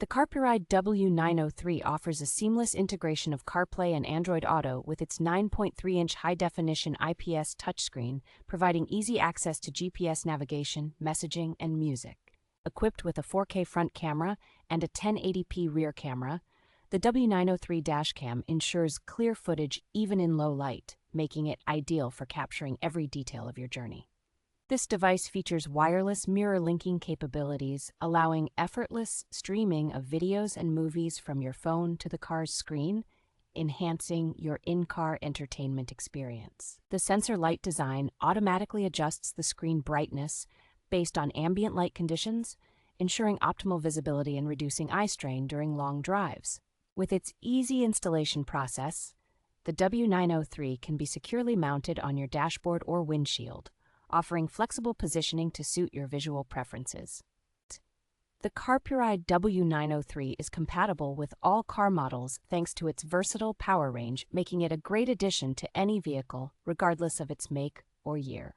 The Carpuride W903 offers a seamless integration of CarPlay and Android Auto with its 9.3-inch high-definition IPS touchscreen, providing easy access to GPS navigation, messaging, and music. Equipped with a 4K front camera and a 1080p rear camera, the W903 Dashcam ensures clear footage even in low light, making it ideal for capturing every detail of your journey. This device features wireless mirror linking capabilities, allowing effortless streaming of videos and movies from your phone to the car's screen, enhancing your in-car entertainment experience. The sensor light design automatically adjusts the screen brightness based on ambient light conditions, ensuring optimal visibility and reducing eye strain during long drives. With its easy installation process, the W903 can be securely mounted on your dashboard or windshield, offering flexible positioning to suit your visual preferences. The Carpuride W903 is compatible with all car models thanks to its versatile power range, making it a great addition to any vehicle, regardless of its make or year.